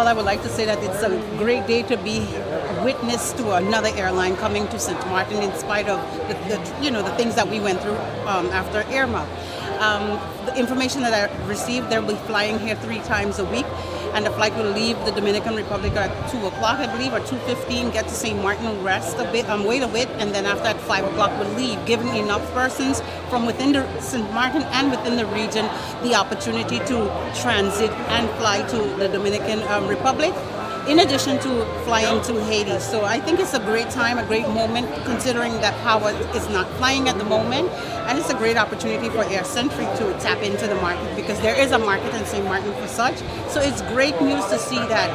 I would like to say that it's a great day to be a witness to another airline coming to St. Martin in spite of the things that we went through after Irma. The information that I received, they'll be flying here 3 times a week, and the flight will leave the Dominican Republic at 2 o'clock, I believe, or 2:15, get to St. Martin, rest a bit, wait a bit, and then after at 5 o'clock we'll leave, giving enough persons from within the St. Martin and within the region the opportunity to transit and fly to the Dominican Republic, in addition to flying to Haiti. So I think it's a great time, a great moment, considering that Howard is not flying at the moment, and it's a great opportunity for Air Century to tap into the market, because there is a market in St. Martin for such. So it's great news to see that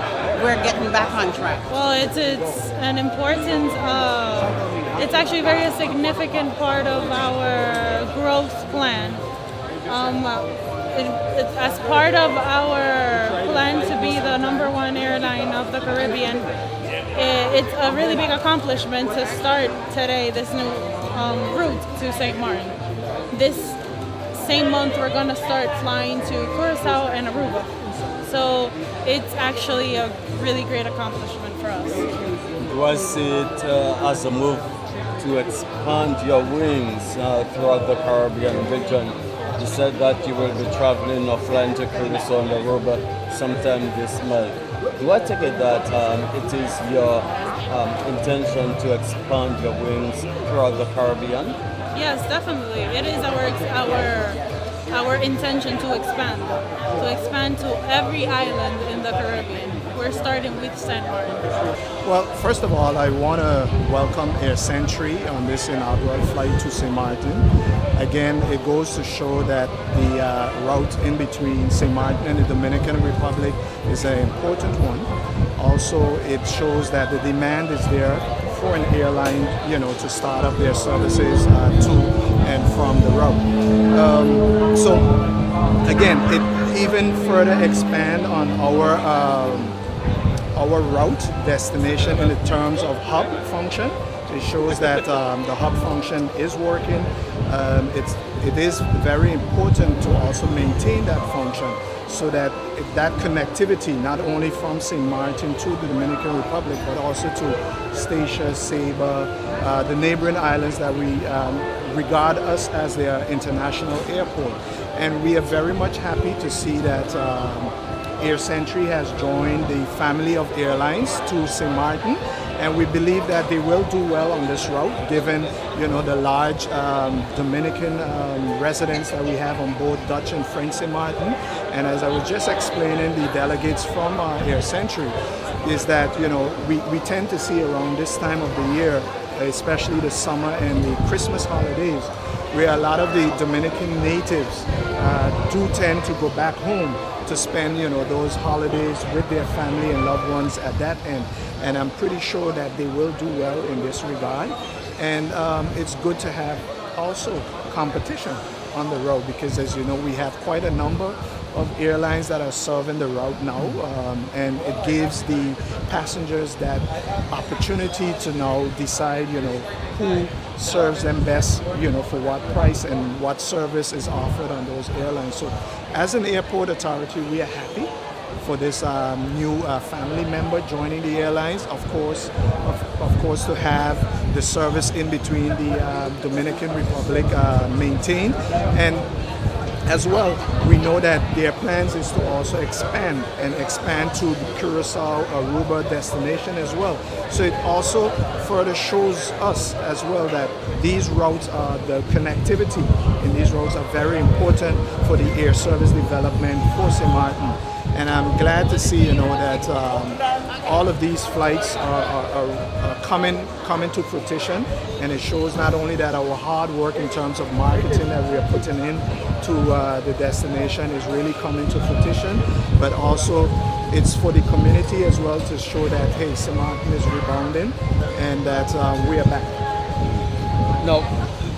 we're getting back on track. Well, it's an important, it's actually very significant part of our growth plan. As part of our plan to be the #1 airline of the Caribbean, it's a really big accomplishment to start today this new route to St. Martin. This same month we're going to start flying to Curacao and Aruba. So it's actually a really great accomplishment for us. Was it as a move to expand your wings throughout the Caribbean region? You said that you will be traveling or flying to Curacao and Aruba sometime this month. Do I take it that it is your intention to expand your wings throughout the Caribbean? Yes, definitely. It is our intention to expand to every island in the Caribbean. We're starting with St. Martin. Well, first of all, I want to welcome Air Century on this inaugural flight to St. Martin. Again, it goes to show that the route in between St. Martin and the Dominican Republic is an important one. Also, it shows that the demand is there for an airline, to start up their services to and from the route. So, again, it even further expand on our route destination in the terms of hub function. It shows that the hub function is working. It is very important to also maintain that function, so that that connectivity, not only from St. Martin to the Dominican Republic, but also to Statia, Saba, the neighboring islands that we regard us as their international airport. And we are very much happy to see that Air Century has joined the family of airlines to St. Martin, and we believe that they will do well on this route, given the large Dominican residents that we have on both Dutch and French St. Martin. And as I was just explaining, the delegates from Air Century, is that we tend to see around this time of the year, especially the summer and the Christmas holidays, where a lot of the Dominican natives do tend to go back home to spend those holidays with their family and loved ones at that end. And I'm pretty sure that they will do well in this regard. And it's good to have also competition on the road, because as you know, we have quite a number of airlines that are serving the route now, and it gives the passengers that opportunity to now decide who serves them best, for what price and what service is offered on those airlines. So as an airport authority, we are happy for this new family member joining the airlines. Of course, to have the service in between the Dominican Republic maintained. And as well, we know that their plans is to also expand to the Curacao, Aruba destination as well. So it also further shows us as well that these routes the connectivity in these routes are very important for the air service development for St. Martin. And I'm glad to see, that all of these flights are coming to fruition, and it shows not only that our hard work in terms of marketing that we are putting in to the destination is really coming to fruition, but also it's for the community as well to show that, hey, St. Martin is rebounding and that we are back. Now,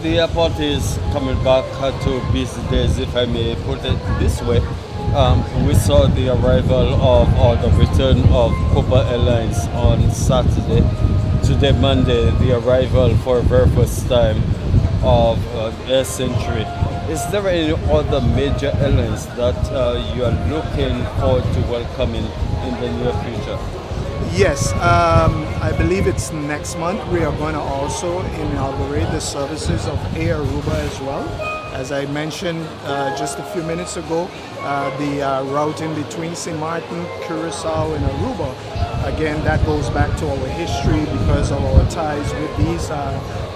the airport is coming back to busy days, if I may put it this way. We saw the arrival or the return of Copa Airlines on Saturday. Today, Monday, the arrival for the very first time of Air Century. Is there any other major airlines that you are looking forward to welcoming in the near future? Yes, I believe it's next month. We are going to also inaugurate the services of Air Aruba as well. As I mentioned just a few minutes ago, the routing between St. Martin, Curacao, and Aruba, again, that goes back to our history because of our ties with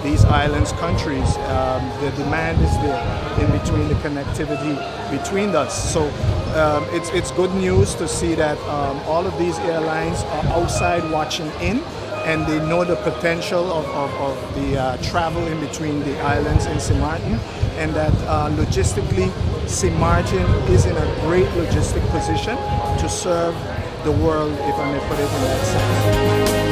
these islands countries. The demand is there in between the connectivity between us. So it's good news to see that all of these airlines are outside watching in, and they know the potential of the travel in between the islands in St. Martin, and that logistically St. Martin is in a great logistic position to serve the world, if I may put it in that sense.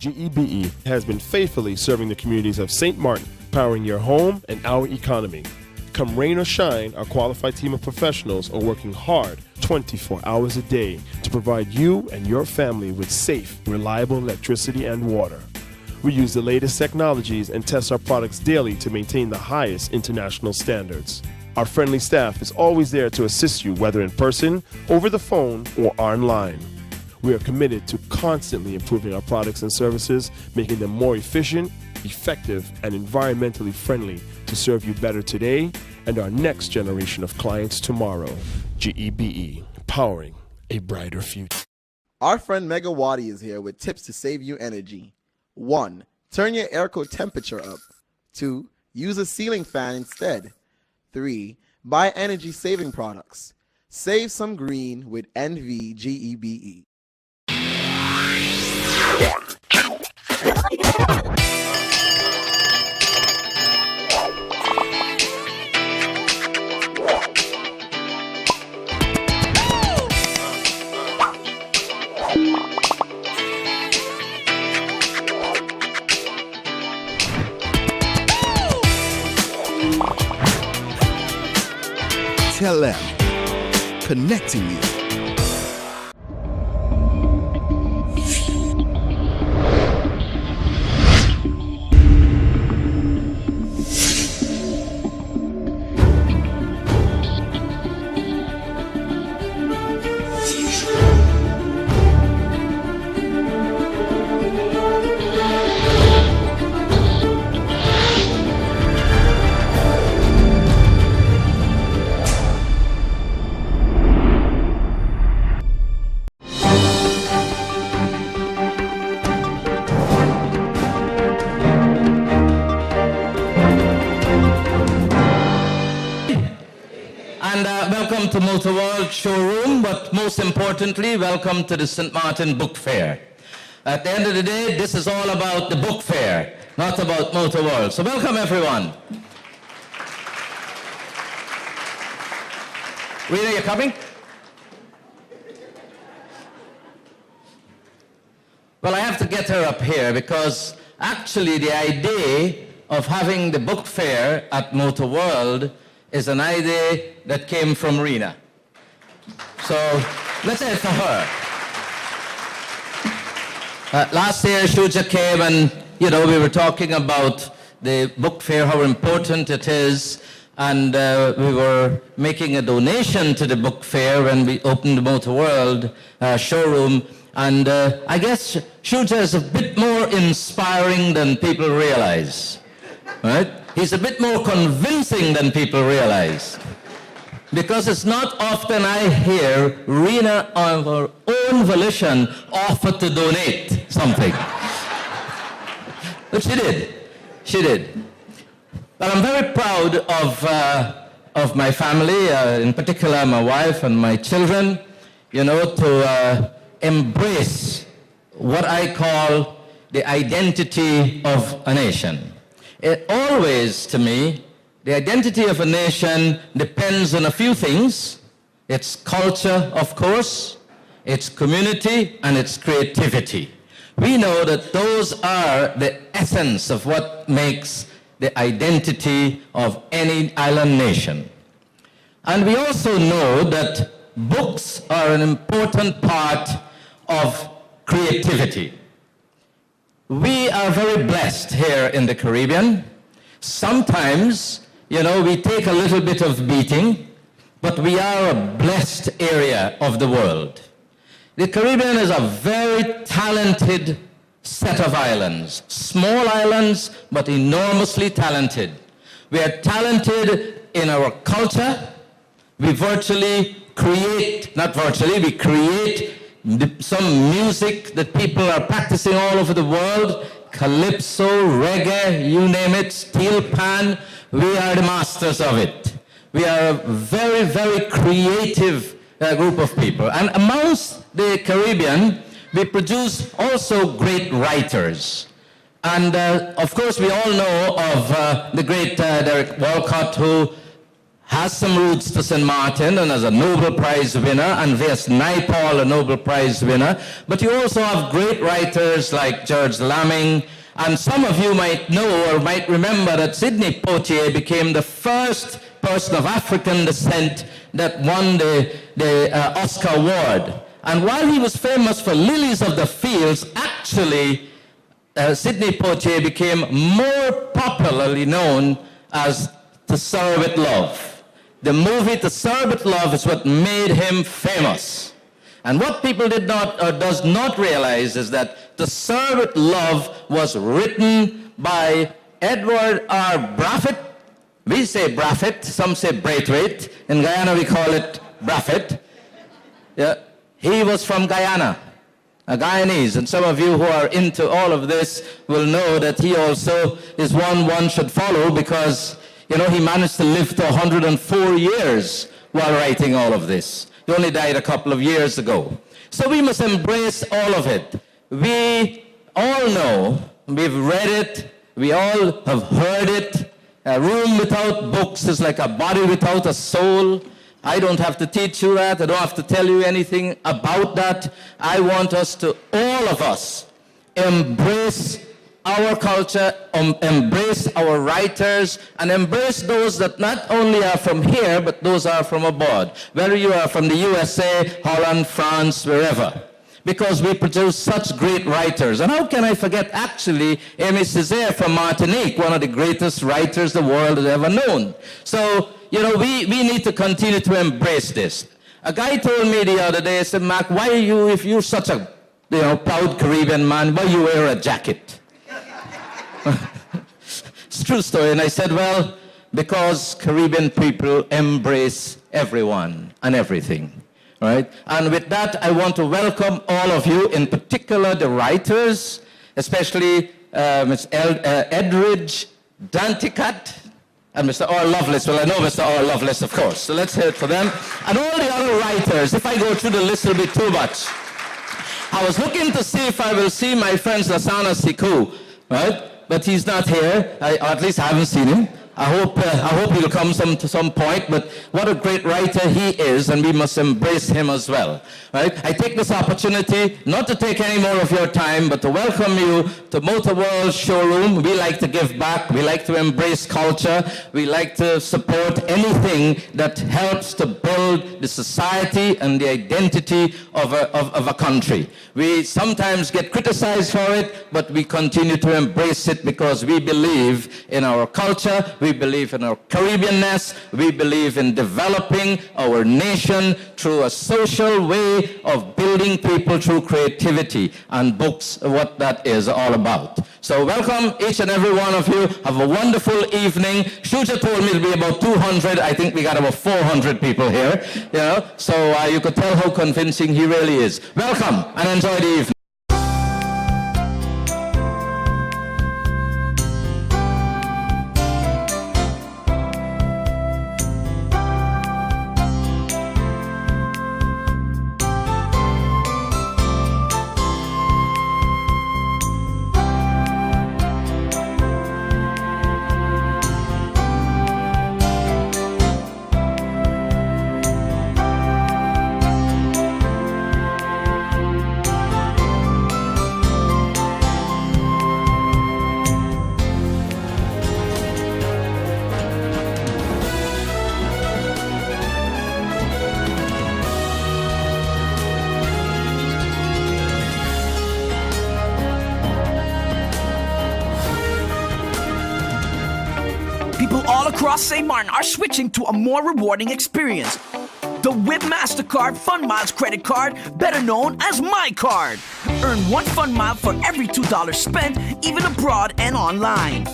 GEBE has been faithfully serving the communities of St. Martin, powering your home and our economy. Come rain or shine, our qualified team of professionals are working hard 24 hours a day to provide you and your family with safe, reliable electricity and water. We use the latest technologies and test our products daily to maintain the highest international standards. Our friendly staff is always there to assist you, whether in person, over the phone, or online. We are committed to constantly improving our products and services, making them more efficient, effective, and environmentally friendly to serve you better today and our next generation of clients tomorrow. GEBE, powering a brighter future. Our friend Megawati is here with tips to save you energy. 1. Turn your airco temperature up. 2. Use a ceiling fan instead. 3. Buy energy-saving products. Save some green with NVGEBE. Tell them, connecting you. Welcome to Motor World Showroom, but most importantly, welcome to the St. Martin Book Fair. At the end of the day, this is all about the book fair, not about Motor World. So welcome, everyone. Rita, you coming? Well, I have to get her up here because actually the idea of having the book fair at Motor World is an idea that came from Rena. So let's say it for her. Last year, Shuja came and, we were talking about the book fair, how important it is, and we were making a donation to the book fair when we opened the Motor World showroom. And I guess Shuja is a bit more inspiring than people realize, right? He's a bit more convincing than people realize. Because it's not often I hear Rena on her own volition offer to donate something. But she did. She did. But I'm very proud of my family, in particular my wife and my children, to embrace what I call the identity of a nation. It always, to me, the identity of a nation depends on a few things. Its culture, of course, its community, and its creativity. We know that those are the essence of what makes the identity of any island nation. And we also know that books are an important part of creativity. We are very blessed here in the Caribbean. Sometimes, we take a little bit of beating, but we are a blessed area of the world. The Caribbean is a very talented set of islands. Small islands, but enormously talented. We are talented in our culture. We create some music that people are practicing all over the world. Calypso, reggae, you name it, steel pan. We are the masters of it. We are a very, very creative group of people. And amongst the Caribbean, we produce also great writers. And of course, we all know of the great Derek Walcott, who has some roots to St. Martin and is a Nobel Prize winner, and Ves Naipaul, a Nobel Prize winner. But you also have great writers like George Lamming, and some of you might know or might remember that Sidney Poitier became the first person of African descent that won the Oscar Award. And while he was famous for Lilies of the Fields, actually Sidney Poitier became more popularly known as To Serve With Love. The movie To Serve With Love is what made him famous. And what people did not or does not realize is that To Serve With Love was written by Edward R. Brafitt. We say Brafitt, some say Braithwaite. In Guyana we call it Brafitt. Yeah. He was from Guyana, a Guyanese, and some of you who are into all of this will know that he also is one should follow, because he managed to live to 104 years while writing all of this. He only died a couple of years ago. So we must embrace all of it. We all know, we've read it, we all have heard it. A room without books is like a body without a soul. I don't have to teach you that. I don't have to tell you anything about that. I want us to, all of us, embrace our culture, embrace our writers, and embrace those that not only are from here, but those are from abroad. Whether you are from the USA, Holland, France, wherever. Because we produce such great writers. And how can I forget, actually, Aimé Césaire from Martinique, one of the greatest writers the world has ever known. So, we need to continue to embrace this. A guy told me the other day, he said, Mark, why are you, if you're such a proud Caribbean man, why you wear a jacket? It's a true story. And I said, well, because Caribbean people embrace everyone and everything. Right? And with that, I want to welcome all of you, in particular the writers, especially Ms. Edridge Danticat and Mr. R. Lovelace. Well, I know Mr. R. Lovelace, of course. So let's hear it for them. And all the other writers. If I go through the list, it'll be too much. I was looking to see if I will see my friend Lasana Siku, right? But he's not here. Or at least I haven't seen him. I hope he'll come to some point, but what a great writer he is, and we must embrace him as well. Right? I take this opportunity not to take any more of your time, but to welcome you to Motor World Showroom. We like to give back. We like to embrace culture. We like to support anything that helps to build the society and the identity of a country. We sometimes get criticized for it, but we continue to embrace it because we believe in our culture. We believe in our Caribbeanness. We believe in developing our nation through a social way of building people through creativity, and books are what that is all about. So welcome each and every one of you. Have a wonderful evening. Shuja told me it'll be about 200. I think we got about 400 people here. So you could tell how convincing he really is. Welcome and enjoy the evening. across St. Martin are switching to a more rewarding experience. The WIB MasterCard Fun Miles credit card, better known as My Card. Earn 1 fun mile for every $2 spent, even abroad and online.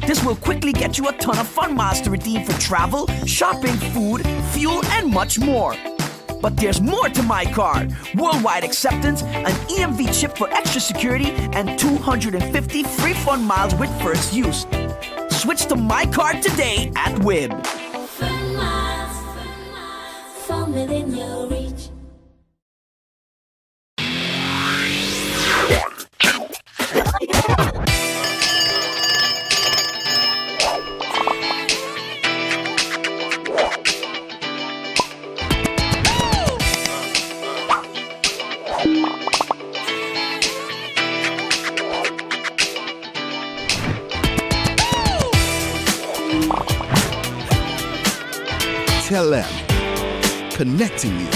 This will quickly get you a ton of fun miles to redeem for travel, shopping, food, fuel, and much more. But there's more to My Card. Worldwide acceptance, an EMV chip for extra security, and 250 free fun miles with first use. Switch to My Card today at WIB. Fun miles, fun within your reach. Tell them, connecting you.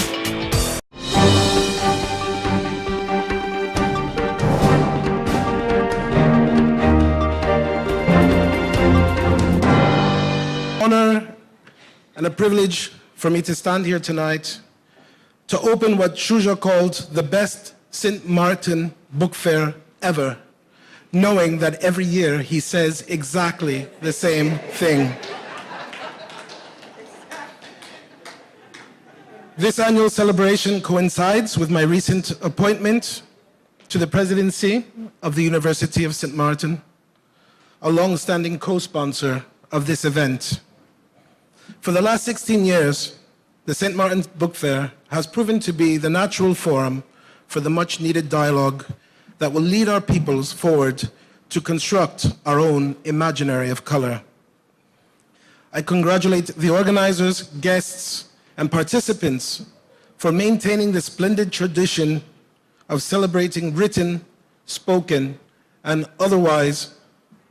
Honor and a privilege for me to stand here tonight to open what Shuja called the best St. Martin book fair ever, knowing that every year he says exactly the same thing. This annual celebration coincides with my recent appointment to the presidency of the University of St. Martin, a long-standing co-sponsor of this event. For the last 16 years, the St. Martin's Book Fair has proven to be the natural forum for the much-needed dialogue that will lead our peoples forward to construct our own imaginary of color. I congratulate the organizers, guests, and participants for maintaining the splendid tradition of celebrating written, spoken, and otherwise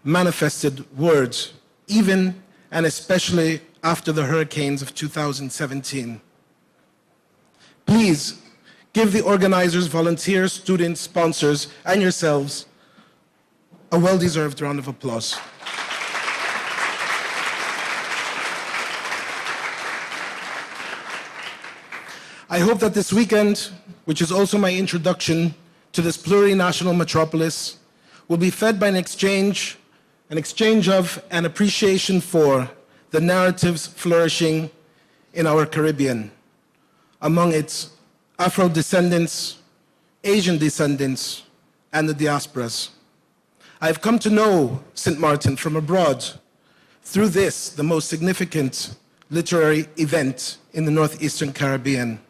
manifested words, even and especially after the hurricanes of 2017. Please give the organizers, volunteers, students, sponsors, and yourselves a well-deserved round of applause. I hope that this weekend, which is also my introduction to this plurinational metropolis, will be fed by an exchange of and appreciation for the narratives flourishing in our Caribbean, among its Afro descendants, Asian descendants, and the diasporas. I've come to know St. Martin from abroad through this, the most significant literary event in the Northeastern Caribbean.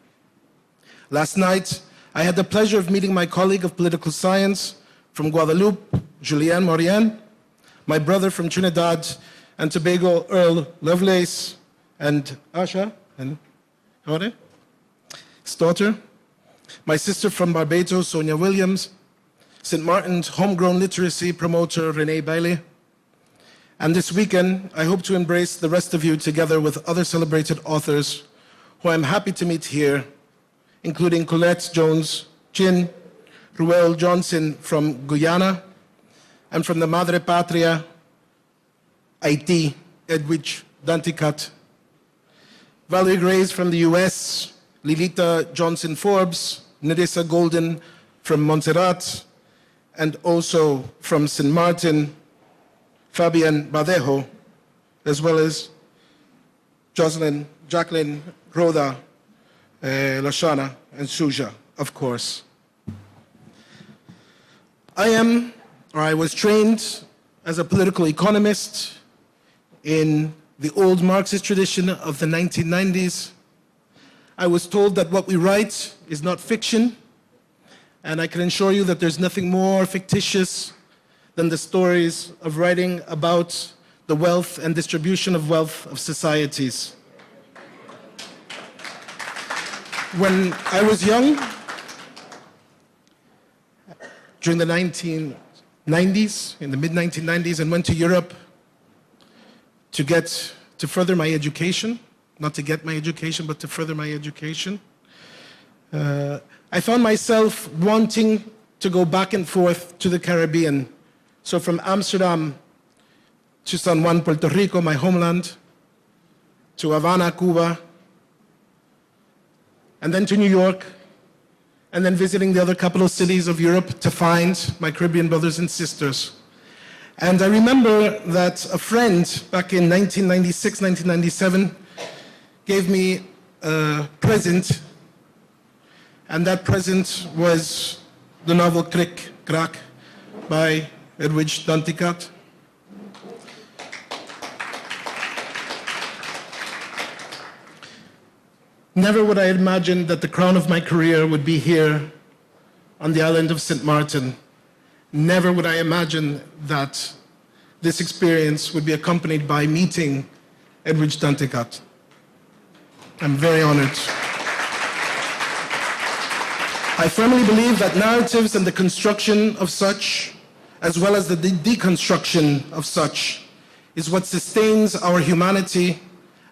Last night, I had the pleasure of meeting my colleague of political science from Guadeloupe, Julien Morian, my brother from Trinidad and Tobago, Earl Lovelace, and Asha, and Howdy, his daughter, my sister from Barbados, Sonia Williams, St. Martin's homegrown literacy promoter, Renee Bailey. And this weekend, I hope to embrace the rest of you together with other celebrated authors who I'm happy to meet here, including Colette Jones Chin, Ruel Johnson from Guyana, and from the Madre Patria, Haiti, Edwidge Danticat, Valerie Grace from the US, Lilita Johnson Forbes, Nerissa Golden from Montserrat, and also from St. Martin, Fabian Badejo, as well as Jacqueline, Rhoda, Lashana, and Suja, of course. I was trained as a political economist in the old Marxist tradition of the 1990s. I was told that what we write is not fiction, and I can assure you that there's nothing more fictitious than the stories of writing about the wealth and distribution of wealth of societies. When I was young, during the 1990s, in the mid-1990s, and went to Europe to further my education, not to get my education, but to further my education. I found myself wanting to go back and forth to the Caribbean. So from Amsterdam to San Juan, Puerto Rico, my homeland, to Havana, Cuba, and then to New York, and then visiting the other capital cities of Europe to find my Caribbean brothers and sisters. And I remember that a friend back in 1996, 1997 gave me a present, and that present was the novel Crick Crack by Edwidge Danticat. Never would I imagine that the crown of my career would be here on the island of St. Martin. Never would I imagine that this experience would be accompanied by meeting Edwidge Danticat. I'm very honored. I firmly believe that narratives and the construction of such, as well as the deconstruction of such, is what sustains our humanity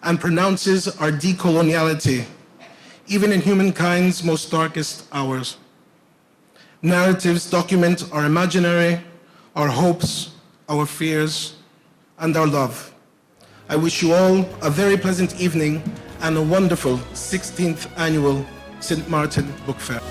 and pronounces our decoloniality, even in humankind's most darkest hours. Narratives document our imaginary, our hopes, our fears, and our love. I wish you all a very pleasant evening and a wonderful 16th annual St. Martin Book Fair.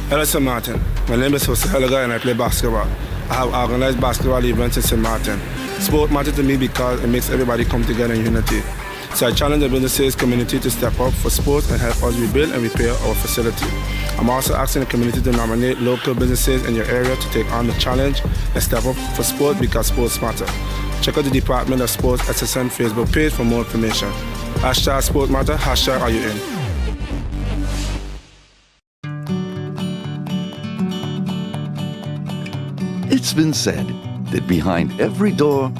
Hello, St. Martin. My name is Jose Helaga and I play basketball. I have organized basketball events in St. Martin. Sport matters to me because it makes everybody come together in unity. So I challenge the businesses community to step up for sports and help us rebuild and repair our facility. I'm also asking the community to nominate local businesses in your area to take on the challenge and step up for sport because sports matter. Check out the Department of Sports SXM Facebook page for more information. Hashtag Sport Matter, hashtag Are You In? It's been said that behind every door,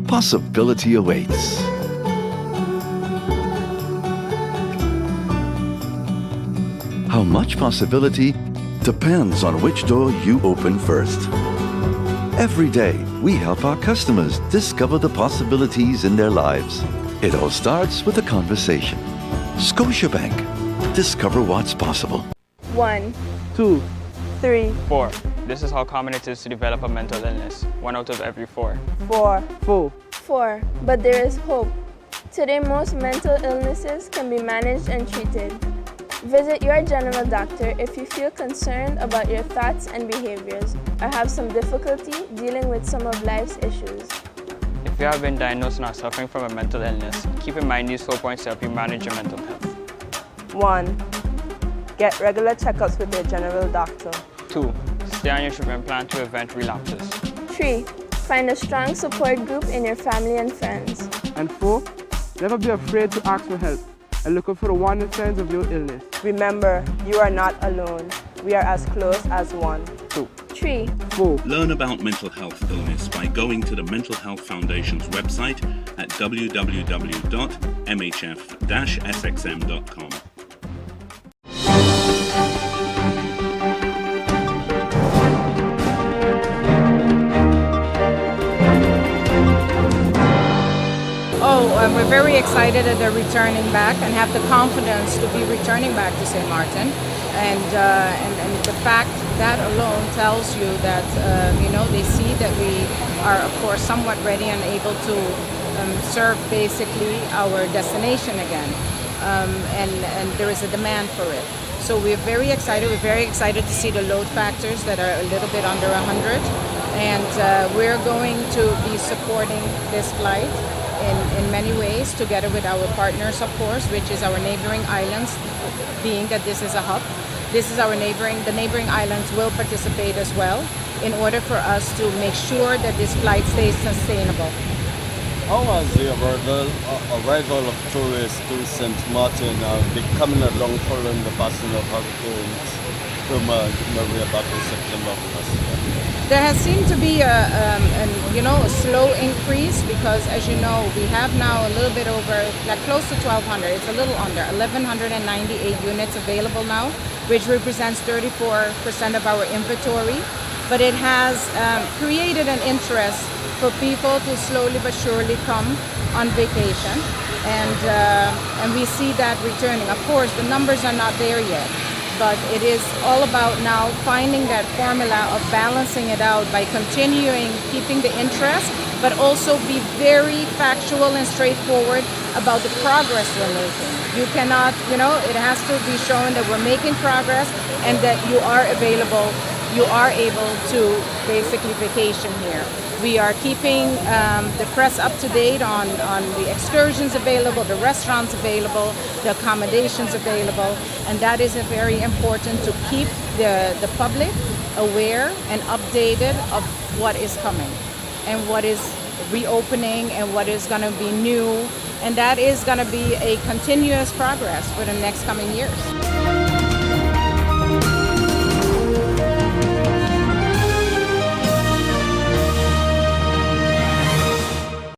possibility awaits. How much possibility depends on which door you open first. Every day, we help our customers discover the possibilities in their lives. It all starts with a conversation. Scotiabank. Discover what's possible. 1, 2, 3, 4. This is how common it is to develop a mental illness. 1 out of every 4. 4, 4. But there is hope. Today, most mental illnesses can be managed and treated. Visit your general doctor if you feel concerned about your thoughts and behaviors or have some difficulty dealing with some of life's issues. If you have been diagnosed and are suffering from a mental illness, keep in mind these 4 points to help you manage your mental health. 1. Get regular checkups with your general doctor. 2. Stay on your treatment plan to prevent relapses. 3. Find a strong support group in your family and friends. And 4. Never be afraid to ask for help and look out for the warning signs of your illness. Remember, you are not alone. We are as close as one. 2. 3. 4. Learn about mental health illness by going to the Mental Health Foundation's website at www.mhf-sxm.com. We're very excited that they're returning back and have the confidence to be returning back to St. Martin. And the fact that alone tells you that, they see that we are, of course, somewhat ready and able to serve basically our destination again. And there is a demand for it. So we're very excited. We're very excited to see the load factors that are a little bit under 100. And we're going to be supporting this flight in many ways, together with our partners, of course, which is our neighboring islands, being that this is a hub. The neighboring islands will participate as well in order for us to make sure that this flight stays sustainable. How was the arrival of tourists to St. Martin coming along following the passing of hurricanes Maria back in September of last year? There has seemed to be a slow increase because, as you know, we have now a little bit over, close to 1,200. It's a little under 1,198 units available now, which represents 34% of our inventory. but it has created an interest for people to slowly but surely come on vacation, and we see that returning. Of course, the numbers are not there yet, but it is all about now finding that formula of balancing it out by continuing keeping the interest, but also be very factual and straightforward about the progress we're making. You cannot, it has to be shown that we're making progress and that you are available, you are able to basically vacation here. We are keeping the press up to date on the excursions available, the restaurants available, the accommodations available, and that is very important to keep the public aware and updated of what is coming and what is reopening and what is going to be new, and that is going to be a continuous progress for the next coming years.